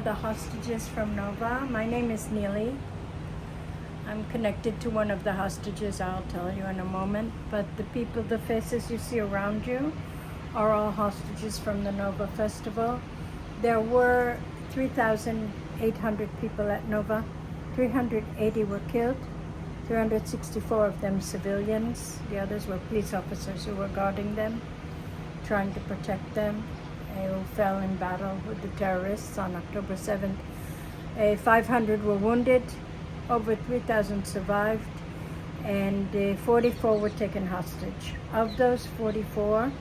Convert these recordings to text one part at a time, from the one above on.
the hostages from Nova. My name is Neely. I'm connected to one of the hostages, I'll tell you in a moment. But the people, the faces you see around you are all hostages from the Nova Festival. There were 3,800 people at Nova. 380 were killed, 364 of them civilians. The others were police officers who were guarding them, trying to protect them, who fell in battle with the terrorists on October 7th. 500 were wounded, over 3,000 survived, and 44 were taken hostage. Of those 44,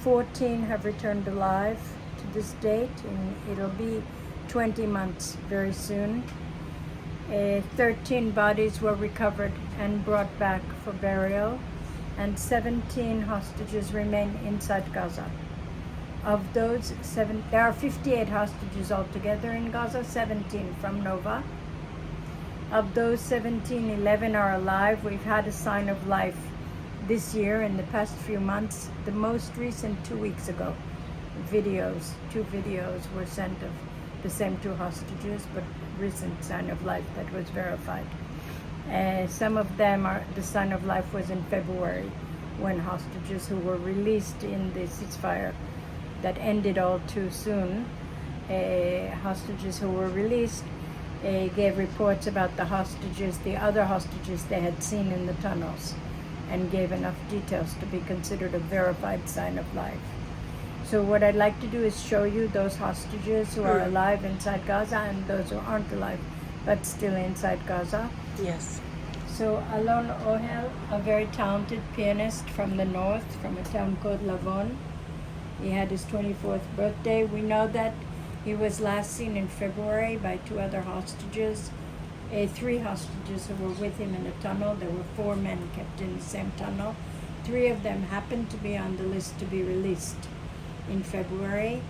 14 have returned alive to this date, and it'll be 20 months very soon. 13 bodies were recovered and brought back for burial, and 17 hostages remain inside Gaza. Of those, there are 58 hostages altogether in Gaza, 17 from Nova. Of those 17, 11 are alive. We've had a sign of life this year in the past few months. The most recent 2 weeks ago, two videos were sent of the same two hostages, but recent sign of life that was verified. Some of them the sign of life was in February, when hostages who were released in the ceasefire that ended all too soon, hostages who were released gave reports about the other hostages they had seen in the tunnels, and gave enough details to be considered a verified sign of life. So what I'd like to do is show you those hostages who are alive inside Gaza and those who aren't alive but still inside Gaza. Yes. So Alon Ohel, a very talented pianist from the north, from a town called Lavon. He had his 24th birthday. We know that he was last seen in February by two other hostages, three hostages who were with him in a tunnel. There were 4 men kept in the same tunnel. 3 of them happened to be on the list to be released in February,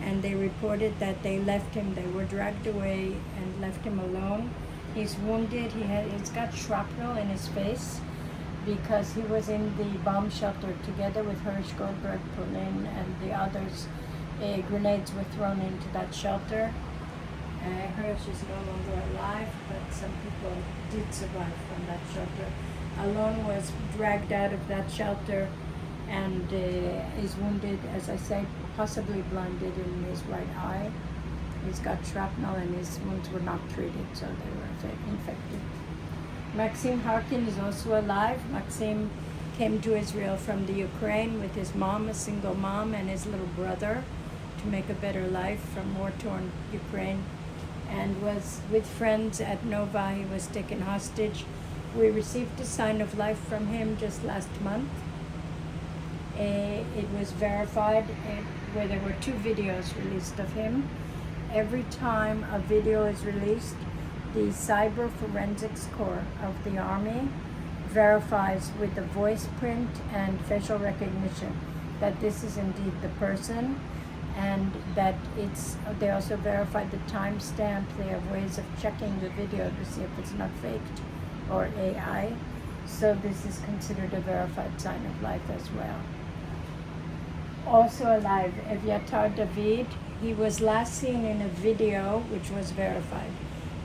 and they reported that they left him. They were dragged away and left him alone. He's wounded. He's got shrapnel in his face because he was in the bomb shelter together with Hirsch, Goldberg, Polin, and the others. Grenades were thrown into that shelter. Hirsch is no longer alive, but some people did survive from that shelter. Alon was dragged out of that shelter and is wounded, as I say, possibly blinded in his right eye. He's got shrapnel and his wounds were not treated, so they were infected. Maxim Harkin is also alive. Maxim came to Israel from the Ukraine with his mom, a single mom, and his little brother to make a better life from war-torn Ukraine, and was with friends at Nova. He was taken hostage. We received a sign of life from him just last month. It was verified where there were 2 videos released of him. Every time a video is released, the Cyber Forensics Corps of the Army verifies with the voice print and facial recognition that this is indeed the person, and that they also verified the timestamp. They have ways of checking the video to see if it's not faked or AI. So this is considered a verified sign of life as well. Also alive, Evyatar David. He was last seen in a video which was verified,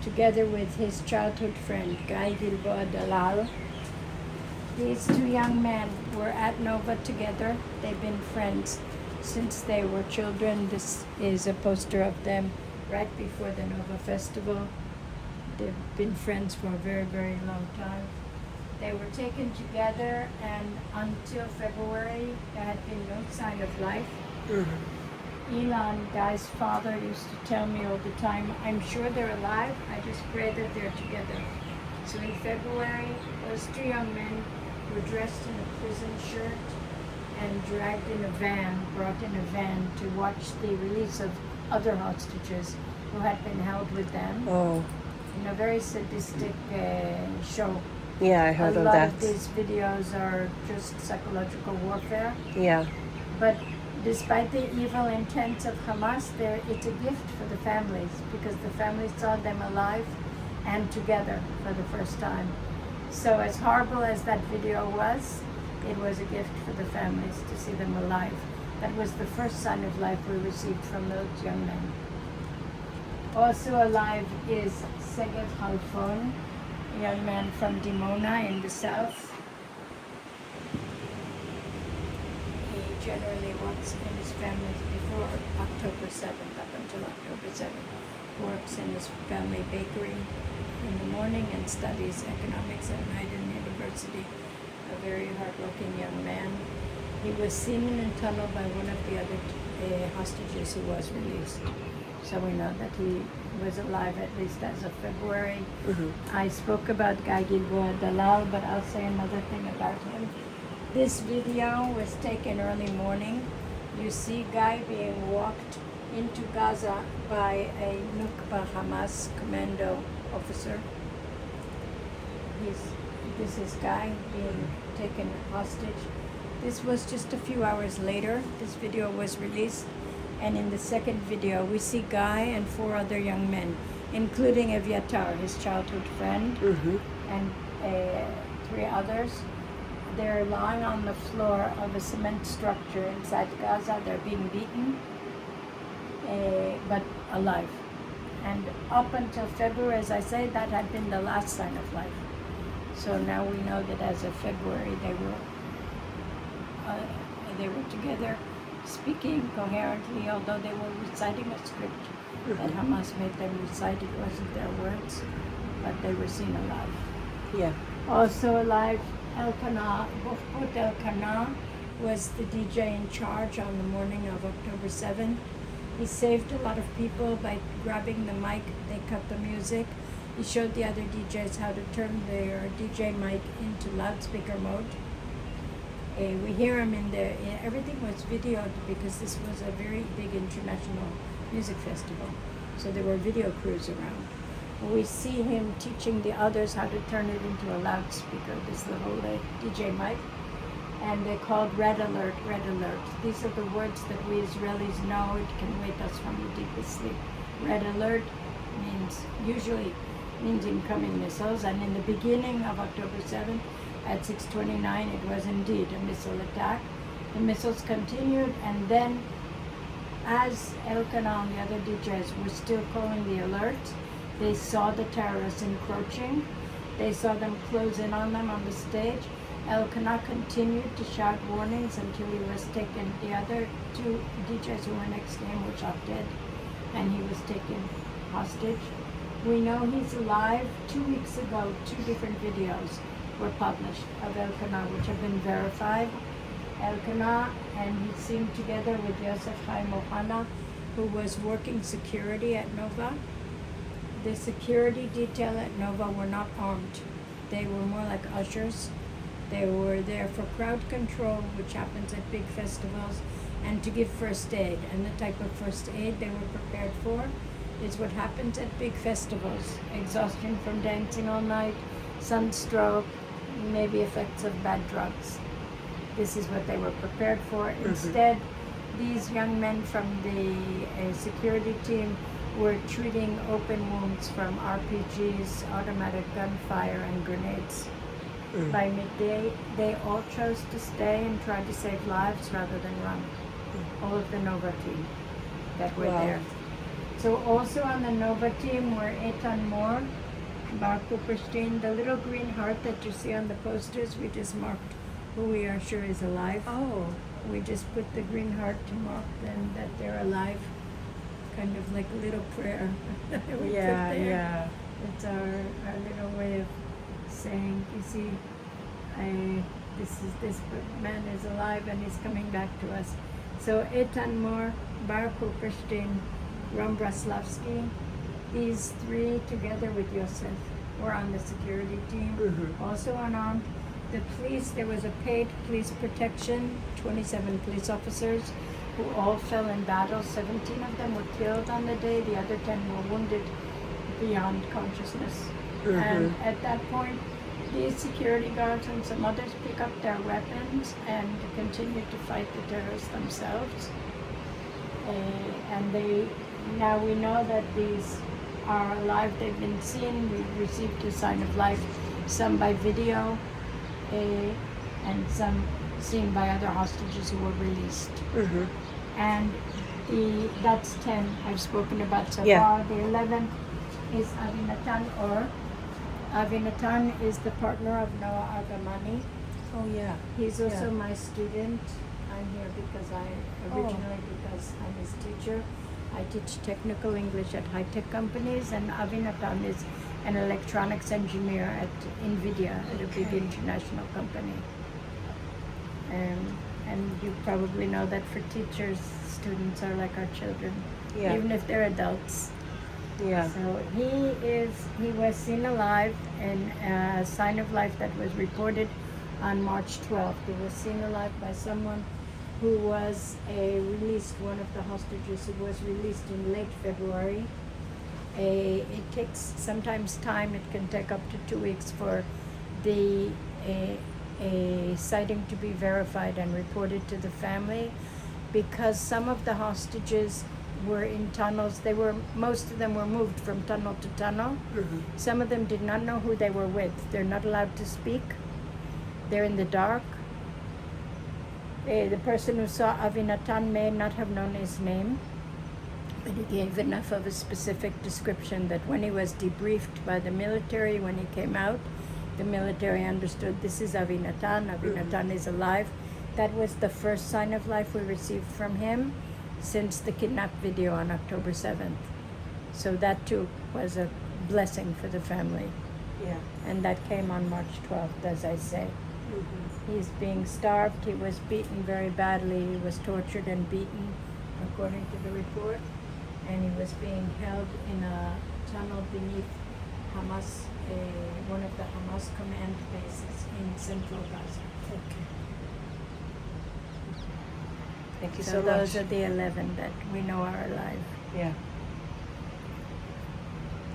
together with his childhood friend, Guy Gilboa Dalal. These 2 young men were at Nova together. They've been friends since they were children. This is a poster of them right before the Nova Festival. They've been friends for a very, very long time. They were taken together, and until February, there had been no sign of life. Elon, Guy's father, used to tell me all the time, I'm sure they're alive, I just pray that they're together. So in February, those 2 young men were dressed in a prison shirt and dragged in a van, brought in a van to watch the release of other hostages who had been held with them. Oh. In a very sadistic show. Yeah, I heard of that. A lot of these videos are just psychological warfare. Yeah. But despite the evil intents of Hamas, it's a gift for the families, because the families saw them alive and together for the first time. So as horrible as that video was, it was a gift for the families to see them alive. That was the first sign of life we received from those young men. Also alive is Seged Halfon, a young man from Dimona in the south. He generally works in his family before October 7th, up until October 7th. Works in his family bakery in the morning and studies economics at night in university. A very hard-working young man. He was seen in a tunnel by one of the other hostages who was released. So we know that he was alive at least as of February. I spoke about Guy Gilboa Dalal, but I'll say another thing about him. This video was taken early morning. You see Guy being walked into Gaza by a Nukba Hamas commando officer. This is Guy being taken hostage. This was just a few hours later. This video was released, and in the second video we see Guy and 4 other young men, including Evyatar, his childhood friend, and 3 others. They're lying on the floor of a cement structure inside Gaza. They're being beaten, but alive. And up until February, as I say, that had been the last sign of life. So now we know that as of February, they were together, speaking coherently, although they were reciting a script that Hamas made them recite. It wasn't their words, but they were seen alive. Yeah. Also alive, Elkanah, Bukhut Elkanah was the DJ in charge on the morning of October 7th. He saved a lot of people by grabbing the mic. They cut the music. He showed the other DJs how to turn their DJ mic into loudspeaker mode. We hear him in there. Everything was videoed because this was a very big international music festival. So there were video crews around. We see him teaching the others how to turn it into a loudspeaker, this little DJ mic. And they're called red alert, red alert. These are the words that we Israelis know. It can wake us from the deepest sleep. Red alert usually means incoming missiles. And in the beginning of October 7th, at 6:29, it was indeed a missile attack. The missiles continued, and then as Elkanah and the other DJs were still calling the alert, they saw the terrorists encroaching. They saw them close in on them on the stage. Elkanah continued to shout warnings until he was taken. The other 2 DJs who were next to him were shot dead, and he was taken hostage. We know he's alive. 2 weeks ago, 2 different videos were published of Elkanah, which have been verified. Elkanah, and he's seen together with Yosef Chaim Ohana, who was working security at Nova. The security detail at Nova were not armed. They were more like ushers. They were there for crowd control, which happens at big festivals, and to give first aid. And the type of first aid they were prepared for is what happens at big festivals. Exhaustion from dancing all night, sunstroke, maybe effects of bad drugs. This is what they were prepared for. Instead, these young men from the security team were treating open wounds from RPGs, automatic gunfire, and grenades. By midday, they all chose to stay and try to save lives rather than run. All of the Nova team that were there. So also on the Nova team were Eitan Moore, Bar Cooperstein, the little green heart that you see on the posters. We just marked who we are sure is alive. Oh. We just put the green heart to mark them that they're alive, kind of like a little prayer. We put there. Yeah. It's our little way of saying, you see, this man is alive and he's coming back to us. So Eitan Moore, Bar Cooperstein, Ron Braslavsky, these 3 together with Yosef were on the security team, also unarmed. The police, there was a paid police protection, 27 police officers who all fell in battle. 17 of them were killed on the day. The other 10 were wounded beyond consciousness. And at that point, these security guards and some others pick up their weapons and continue to fight the terrorists themselves. And now we know that these are alive. They've been seen. We've received a sign of life, some by video, and some seen by other hostages who were released. And That's 10 I've spoken about so Yeah. far. The 11th is Avinatan, or Avinatan is the partner of Noah Agamani. Oh yeah. He's also Yeah. my student. I'm here because because I'm his teacher. I teach technical English at high-tech companies, and Avinatan is an electronics engineer at NVIDIA, at a big Okay. international company. And you probably know that for teachers, students are like our children, Yeah. even if they're adults. Yeah. So he was seen alive, and a sign of life that was reported on March 12th. He was seen alive by someone who was one of the hostages who was released in late February. It takes sometimes time. It can take up to 2 weeks for the a sighting to be verified and reported to the family, because some of the hostages were in tunnels. Most of them were moved from tunnel to tunnel. Mm-hmm. Some of them did not know who they were with. They're not allowed to speak. They're in the dark. The person who saw Avinatan may not have known his name, but he gave enough of a specific description that when he was debriefed by the military, when he came out, the military understood this is Avinatan. Avinatan is alive. That was the first sign of life we received from him since the kidnap video on October 7th. So that too was a blessing for the family. Yeah. And that came on March 12th, as I say. Mm-hmm. He's being starved. He was beaten very badly. He was tortured and beaten, according to the report. And he was being held in a tunnel beneath Hamas, one of the Hamas command bases in central Gaza. Okay. Thank you So so those much. are the 11 that we know are alive. Yeah.